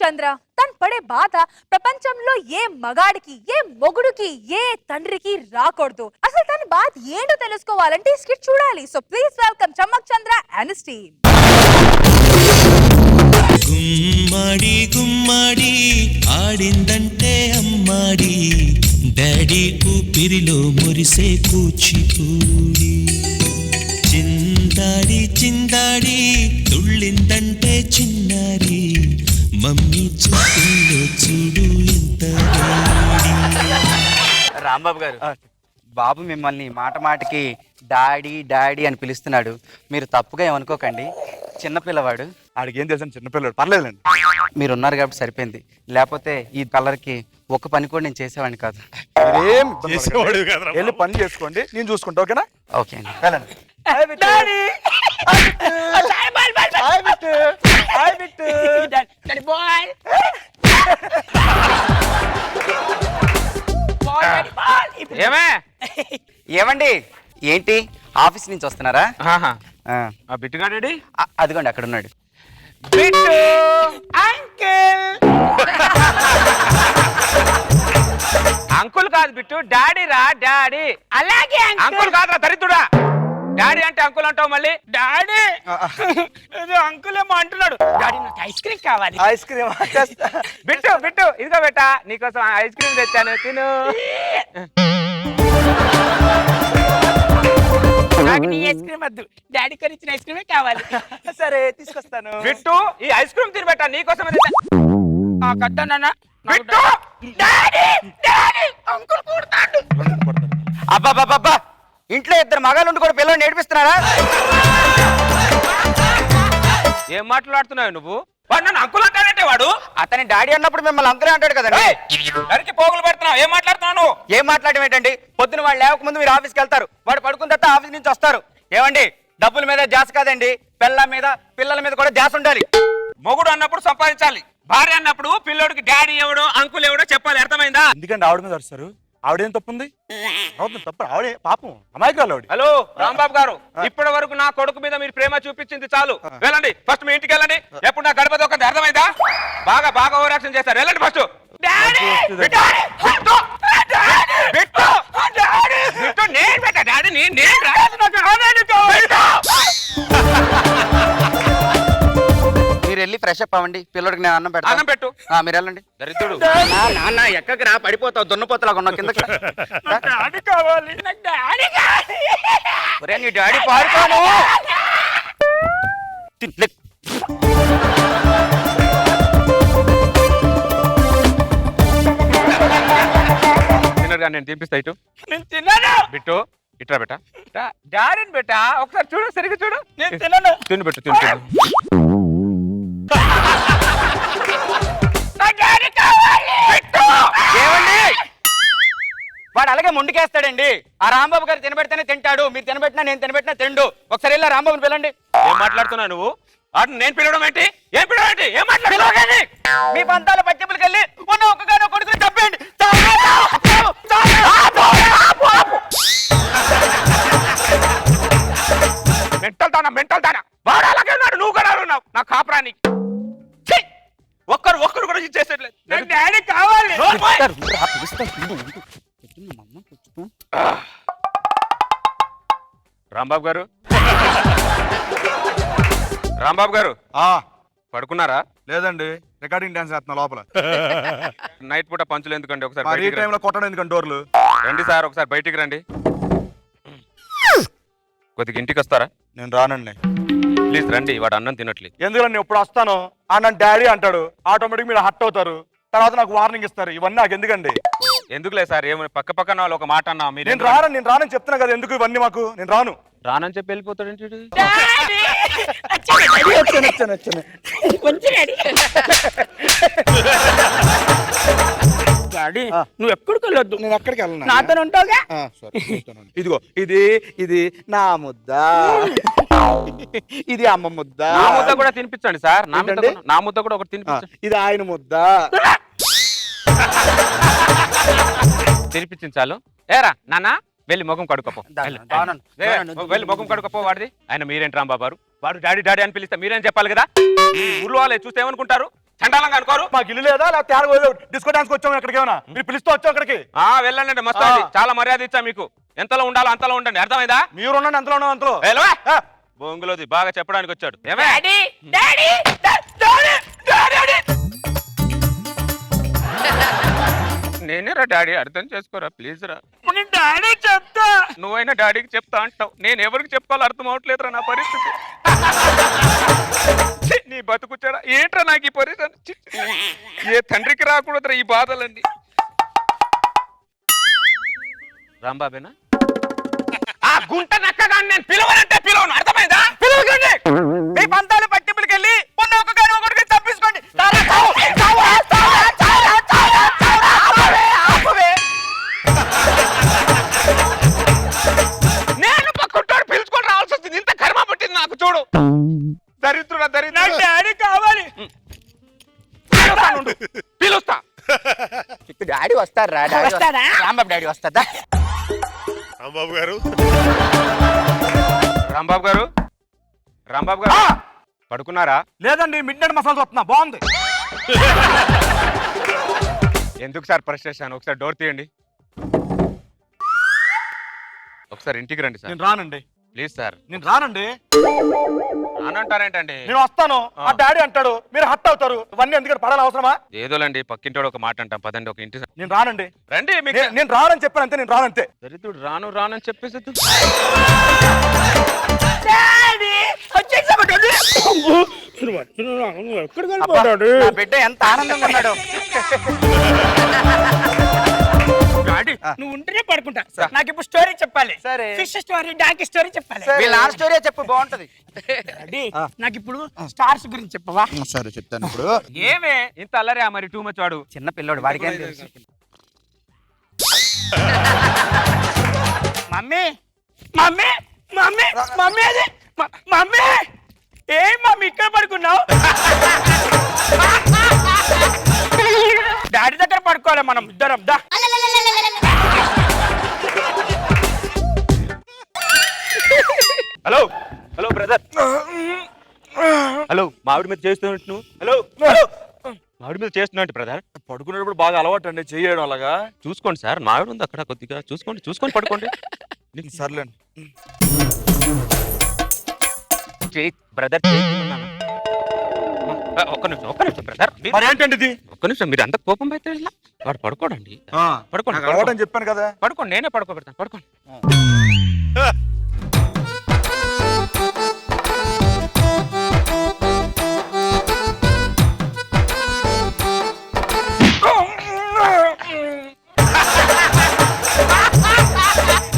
చంద్ర తను పడే బాధ ప్రపంచంలో ఏ మగాడికి ఏ మొగుడుకి ఏ తండ్రికి రాకూడదు. అసలు తన బాధ ఏంటో తెలుసుకోవాలంటే స్కిట్ చూడాలి. So please welcome Chammak Chandra and team. గుమ్మడి గుమ్మడి ఆడిందంటే అమ్మాడి డాడీ ఊపిరిలో మురిసే కూచిపూడి చిందాడి చిందాడి తుళ్ళిందంటే చిన్నారి మమ్మీ చూపుల్లో చూడు ఎంత రాంబాబు గారు, బాబు మిమ్మల్ని మాట మాటకి డాడీ డాడీ అని పిలుస్తున్నాడు. మీరు తప్పుగా ఏమనుకోకండి, చిన్నపిల్లవాడు. ఆడికి ఏం తెలుసు, చిన్నపిల్లడు, పర్లేదులేండి. మీరు ఉన్నారు కాబట్టి సరిపోయింది, లేకపోతే ఈ కలర్కి ఒక పని కూడా నేను చేసేవాడిని కాదు. ఏం చేసేవాడు కదా, వెళ్ళి పని చేసుకోండి, నేను చూసుకుంటా. ఓకేనా? ఓకే అండి, వెళ్ళండి. ఏమండి, ఏంటి ఆఫీస్ నుంచి వస్తున్నారా? బిట్టుగాడి అదిగోండి అక్కడ ఉన్నాడు. అంకుల్ కాదు బిట్టు, డాడీ రా డాడీ. అలాగే అంకుల్ కాదురా దరిద్రుడా, డాడీ అంటే అంకుల్ అంటావు మళ్ళీ. డాడీ అంకుల్ ఏమో అంటున్నాడు. డాడీ నాకు ఐస్ క్రీమ్ కావాలి. ఐస్ క్రీమ్ బిట్టు బిట్టు ఇదిగో బెట్టా, నీకోసం ఐస్ క్రీమ్ తెచ్చాను, తిను. నాకు నీ ఐస్ క్రీమ్ వద్దు, డాడీ కొనిచ్చిన ఐస్ క్రీమే కావాలి. సరే తీసుకొస్తాను. బిట్టు ఈ ఐస్ క్రీమ్ తిని బెట్టా, నీకోసం కట్టా. బిట్టు డాడీ డాడీ అంకుల్ కొడతాడు. అబ్బాబ్బాబ్బా, ఇంట్లో ఇద్దరు మగాళ్ళు కూడా పిల్లల్ని నేర్పిస్తున్నారా? ఏం మాట్లాడుతున్నావు నువ్వు? వాడు నన్ను అంకుల్ అంటాడంటే, వాడు అతని డాడీ అన్నప్పుడు మిమ్మల్ని అంకులే అంటాడు కదండి. నరికి పోగులు పెడుతున్నావు. ఏం మాట్లాడుతున్నావు? ఏం మాట్లాడడం ఏంటండి? పొద్దున వాళ్ళు లేవకముందు మీరు ఆఫీస్కి వెళ్తారు, వాడు పడుకున్న తర్వాత ఆఫీస్ నుంచి వస్తారు. ఏమండి, డబ్బుల మీద ధ్యాస కాదండి, పిల్లల మీద పిల్లల మీద కూడా ధ్యాస ఉండాలి. మొగుడు అన్నప్పుడు సంపాదించాలి, భార్య అన్నప్పుడు పిల్లోడికి డాడీ ఎవడో అంకుల్ ఎవడో చెప్పాలి. అర్థమైందా? ఎందుకండి ఆవిడ మీద వస్తారు? ఆవిడేం తప్పుంది? తప్పు ఆవిడే, పాపం అమాయకురాలు ఆవిడ. హలో రాంబాబు గారు, ఇప్పటి వరకు నా కొడుకు మీద మీరు ప్రేమ చూపించింది చాలు. వెళ్ళండి, ఫస్ట్ మీ ఇంటికి వెళ్ళండి. ఎప్పుడు నా గడప దొక్కంది, అర్థమైందా? బాగా బాగా ఓవర్ యాక్షన్ చేస్తారు. వెళ్ళండి ఫస్ట్. మీరు వెళ్ళి ఫ్రెష్ అప్ అవ్వండి, పిల్లడికి నేను అన్నం పెడతాను. అన్నం పెట్టు. మీరు వెళ్ళండి. దరిద్రుడు. నాన్న ఎక్కడికి రా, పడిపోతావు, దున్నపోతలాగా ఉన్నావు కిందకి. ఒరే నీ డాడీ పాడుకోను. తిన్నగా నేను తినిపిస్తా. ఇటు నేను తిన్నాను. బిట్టు ఇట్రా బెట్టా, డాడీని బెట్టా ఒకసారి చూడు, సరిగ్గా చూడు. నేను తిన్నాను. తిను పెట్టు, తిను తిను. ఏమండి, వాడు అలాగే ముందుకేస్తాడండి. ఆ రాంబాబు గారు తినబెడితేనే తింటాడు, మీరు తినబెట్టినా నేను తినబెట్టినా తిండు. ఒకసారి వెళ్ళి రాంబాబుని పిలండి. ఏం మాట్లాడుతున్నావు నువ్వు? వాటిని నేను పిలవడం ఏంటి? ఏం పిలవడం ఏంటి? ఏం మాట్లాడుతున్నావు? మీ పంతాల పట్టింపులకి వెళ్ళి ఉన్న ఒక్కగానో కొడుకుని చంపేయండి. మెంటల్ దానా వాడు అలాగే ఉన్నాడు, నువ్వు కూడా ఉన్నావు. నా కాపురానికి ఒక్కరు కూడా ఇచ్చేసేట్లేదు. నాకు డాడీ కావాలి. రాంబాబు గారు, రాంబాబు గారు పడుకున్నారా? లేదండి, రికార్డింగ్ డాన్స్ చేస్తున్నా లోపల. నైట్ పూట పంచులు ఎందుకండి? ఒకసారి ఈ టైంలో కొట్టడం ఎందుకండి డోర్లు? రండి సార్, ఒకసారి బయటికి రండి. కొద్దిగా ఇంటికి వస్తారా? నేను రానండి. ప్లీజ్ రండి, వాడు అన్నం తినట్లేదు. ఎందుకంటే ఎప్పుడు వస్తాను నన్ను డాడీ అంటాడు, ఆటోమేటిక్ మీరు హట్ అవుతారు, తర్వాత నాకు వార్నింగ్ ఇస్తారు. ఇవన్నీ నాకు ఎందుకండి? ఎందుకులే సార్, ఏమైనా పక్క పక్కన వాళ్ళు ఒక మాట అన్నా మీరు. నేను రానని చెప్తున్నా కదా, ఎందుకు ఇవన్నీ మాకు? నేను రాను. రానని చెప్పి వెళ్ళిపోతాడు. డాడీ నువ్వు ఎక్కడికి వెళ్ళొద్దు, నేను ఎక్కడికి వెళ్ళను, నాతో ఉంటావుగా. ఇదిగో ఇది నా ముద్ద, ఇది అమ్మ ముద్ద. నా ముద్ద కూడా తినిపించండి సార్. నా ముద్ద కూడా ఒకటి తినిపించండి. ఇది ఆయన ముద్ద. తినిపించింది చాలు. ఏరా నాన్న, వెళ్ళి ముఖం కడుకోపో, వెళ్ళి ముఖం కడుకోపో వాడిది. ఆయన మీరేంటి రాంబాబు గారు, వాడు డాడీ డాడీ అని పిలిస్తే మీరేం చెప్పాలి కదా. ఊర్లో వాళ్ళే చూస్తే ఏమనుకుంటారు? చండాలంగా అనుకోరు. మాకు ఇల్లు లేదా లేకపోతే డిస్కో డాన్స్ వచ్చాము ఎక్కడికి ఏమన్నా మీరు పిలుస్తూ వచ్చాం అక్కడికి వెళ్ళండి మస్తు అండి. చాలా మర్యాద ఇచ్చా మీకు. ఎంతలో ఉండాలో అంతలో ఉండండి, అర్థమైందా? మీరు ఉండండి అంతలో ఉన్నాం అంతలో బొంగులోది బాగా చెప్పడానికి వచ్చాడు. నేనేరా డాడీ, అర్థం చేసుకోరా ప్లీజ్ రా. డాడీ చెప్తా. నువ్వైనా డాడీకి చెప్తా అంటావు, నేను ఎవరికి చెప్పుకోవాలో అర్థం అవట్లేదురా నా పరిస్థితి. ఛీ, నీ బతుకుచ్చాడా ఏంట్రా నాకు ఈ పరిస్థితి? ఛీ, ఏ తండ్రికి రాకూడదురా ఈ బాధలన్నీ. రాంబాబేనా? ఆ గుంట నక్కగాని నేను పిలవనంటే పిలవను, అర్థమైందా? పిలవకండి. మీ పంతాలు పట్టింపులకెళ్ళి ఉన్న ఒక గాని ఒకటికి తప్పించుకోండి. నేను పక్కుంటాడు పిలుచుకొని రావాల్సి వస్తుంది. ఇంత కర్మ పట్టింది నాకు చూడు. దరిద్రుడా దరిద్రుడా. నాకు డాడీ కావాలి. పిలుస్తా. డాడీ వస్తారా? వస్తాడా? రాంబాబు డాడీ వస్తారా? రాంబాబు గారు రాంబాబు గారు, రాంబాబు గారు పడుకున్నారా? లేదండి మిడ్ నైట్ మసాలా వస్తున్నా బాగుంది. ఎందుకు సార్ ఫ్రస్ట్రేషన్? ఒకసారి డోర్ తీయండి. ఒకసారి ఇంటికి రండి సార్. నేను రానండి. Please sir. నేను రానండి. రానంటారేంటండి? నేను వస్తాను, ఆ డాడీ అంటాడు, మీరు హట్ అవుతారు. ఇవన్నీ ఎందుకంటే పడాలి అవసరమా? ఏదోలండి, పక్కింటోడు ఒక మాట అంటాం పదండి. ఒక ఇంటి నేను రానండి. రండి. మీకు నేను రానని చెప్పాను అంతే. నేను రానంతే. దరిద్రుడు రాను రానని చెప్పేసి ఎక్కడికి వెళ్ళిపోతాడు? నా బిడ్డ ఎంత ఆనందంగా ఉన్నాడు. డాడీ నువ్వు ఉంటేనే పడుకుంటా. నాకు ఇప్పుడు స్టోరీ చెప్పాలి. సరే. ఫిష్ స్టోరీ, డాంకీ స్టోరీ చెప్పాలి. వీళ్ళ ఆ స్టోరీ చెప్పు, బాగుంటది. డాడీ నాకు ఇప్పుడు స్టార్స్ గురించి చెప్పవా? సరే చెప్తాను. ఇప్పుడు ఏమే ఇంత అల్లరే మరి టూ మచ్ వాడు. చిన్న పిల్లోడు, వాడికి ఏం తెలుసు? మమ్మీ మమ్మీ మమ్మీ మమ్మీ అది మమ్మీ ఏం మమ్మీ ఇక్కడ పడుకున్నావు? డాడీ దగ్గర పడుకోవాలి మనం ఇద్దరం. దా హలో హలో బ్రదర్. హలో మావిడి మీద చేస్తున్నట్టు నువ్వు. హలో మావిడి మీద చేస్తున్నట్టు బ్రదర్. పడుకునేటప్పుడు బాగా అలవాటు అండి చేయడం అలాగా. చూసుకోండి సార్, మావిడి ఉంది అక్కడ కొద్దిగా చూసుకొని పడుకోండి. సర్లేండి. బ్రదర్ ఒక్క నిమిషం బ్రదర్. మరి ఏంటండి ఇది? ఒక్క నిమిషం, మీరు అంత కోపం అయితే ఇలా వాడు పడుకోడండి. పడుకోండి నాకు అలవాటు అని చెప్పాను కదా. పడుకోండి, నేనే పడుకోబెడతాను. పడుకోండి.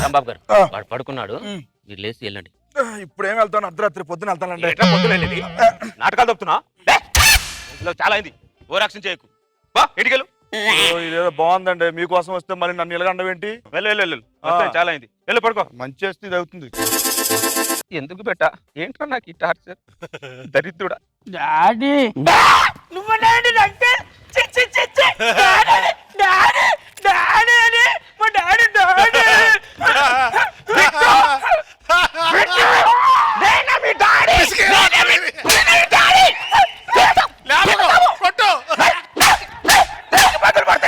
రాంబాబు గారు వాడు పడుకున్నాడు, మీరు లేచి వెళ్ళండి. ఇప్పుడు ఏం వెళ్తాను? అర్ధరాత్రి పొద్దున వెళ్తానండి. ఎట్లా పొద్దున వెళ్ళేది? నాటకాలు తప్పుతున్నా? ఇందులో చాలా అయింది, ఓ రక్షణ చేయకు. బా ఇంటికెళ్ళు. ఇదేదో బాగుందండి. మీకోసం వస్తే మళ్ళీ నన్ను ఇలాగండం ఏంటి? వెళ్ళు. చాలా అయింది, వెళ్ళు పడుకో. మంచి చేస్తే ఇది అవుతుంది. ఎందుకు బెట్టా? ఏంట్రా నాకు ఈ టార్చర్? దరిద్రుడా. డాడీ నువ్వు డాడీ అంటే డాడీ డాడీ అని మా డాడీ డాడీ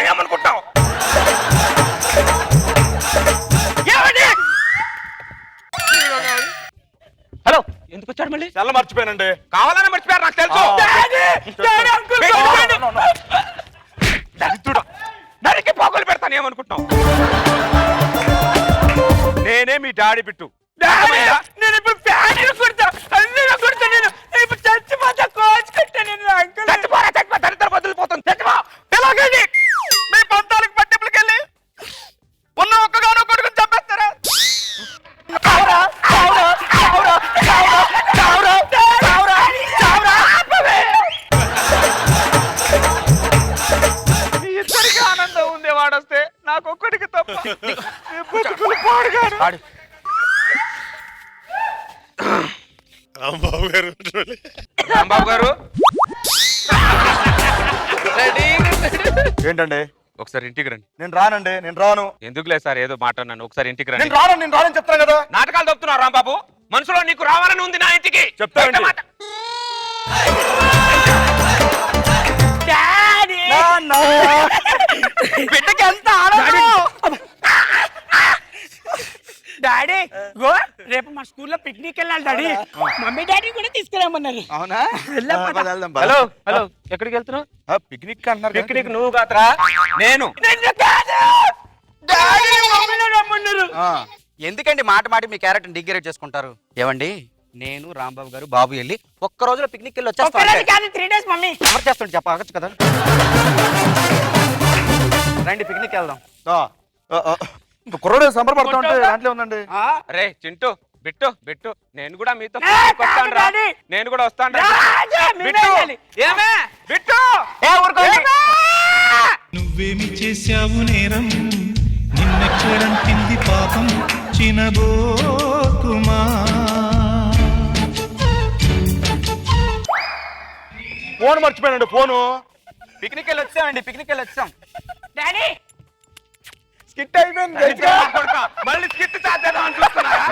ఏమనుకుంటావు? హలో ఎందుకు వచ్చాడు మళ్ళీ? చాలా మర్చిపోయానండి. కావాలని మర్చిపోయారు నాకు తెలుసు. దరిద్రుడా, నరికి పోగులు పెడతాను. ఏమనుకుంటున్నావు? నేనే మీ డాడీ బిట్టు. నేను ఇప్పుడు ఫ్యాన్ కొడతా, అన్నీ కొడతా. నేను ఇప్పుడు చచ్చిపోతా, కోచుకుంటా. నేను అంకుల్ చచ్చిపోరా, దరిద్ర వదిలిపోతుంది. చచ్చిపో. పిలవకండి. మీ పంతాలకు పట్టింపులకెళ్ళి ఉన్న ఒక్కగానో కొడుకుని చంపేస్తారా? మీ ఇద్దరికి ఆనందం ఉంది, వాడొస్తే నాకు ఒక్కడికి తప్ప. పాడుగాడు. రాంబాబు గారు రాంబాబు గారు ఏంటండి? ఒకసారి ఇంటికి రండి. నేను రానండి. నేను రాను. ఎందుకు లేదు సార్, ఏదో మాట అన్నాను. ఒకసారి ఇంటికి నేను రండి. రాను. నేను రానని చెప్తాను కదా. నాటకాలు తప్పుతున్నావు రాంబాబు. మనసులో నీకు రావాలని ఉంది నా ఇంటికి. చెప్తానండి. బయట మాట. డాడీ బిడ్డకి ఎంత ఆనందం. డాడీ గో రేపు మా స్కూల్లో పిక్నిక్ వెళ్ళాలి డాడీ మమ్మీ డాడీ కూడా తీసుకురామన్నారు అవునా వెళ్దాం పద. వెళ్దాం, పద. హలో హలో ఎక్కడికి వెళ్తున్నావు? పిక్నిక్ అంటున్నారు కదా. పిక్నిక్ నువ్వు కాదురా నేను. నిన్ను కాదు డాడీ మమ్మీని రమ్మన్నారు ఆ, ఎందుకండి మాట మాట మీ క్యారెక్టర్ డిగ్రేడ్ చేసుకుంటారు? ఏమండి నేను రాంబాబు గారు బాబు వెళ్ళి ఒక్క రోజులో పిక్నిక్ వెళ్ళి ఒక్కరోజు వచ్చేస్తాను. కాదు 3 days మమ్మీ ఎవరు చేస్తుంటే చెప్పచ్చు కదా. రండి పిక్నిక్ వెళ్దాం. ఆ, ఆ, ఆ. కుర్రోడు సంబరపడతా ఉంటే దాంట్లో ఉందండి. రే చింటూ బిట్టు బిట్టు నేను కూడా మీతో ఏ, వస్తాను రా. డాడీ. నేను కూడా వస్తాను రా. రాజా, మేమే బిట్టు వెళ్ళాలి. ఏమే బిట్టు ఏ ఊరుకోండి. నువ్వేమి చేశావు నేరం నిన్నెక్కడంటింది పాపం చినబోకుమా. ఫోన్ మర్చిపోయానండి ఫోను. పిక్నిక్ వెళ్ళి వచ్చామండి, పిక్నిక్ వెళ్ళి వచ్చాం. డాడీ స్కిట్ అయిపోయింది. మళ్ళీ స్కిట్ చేద్దాం అని చూస్తున్నారా?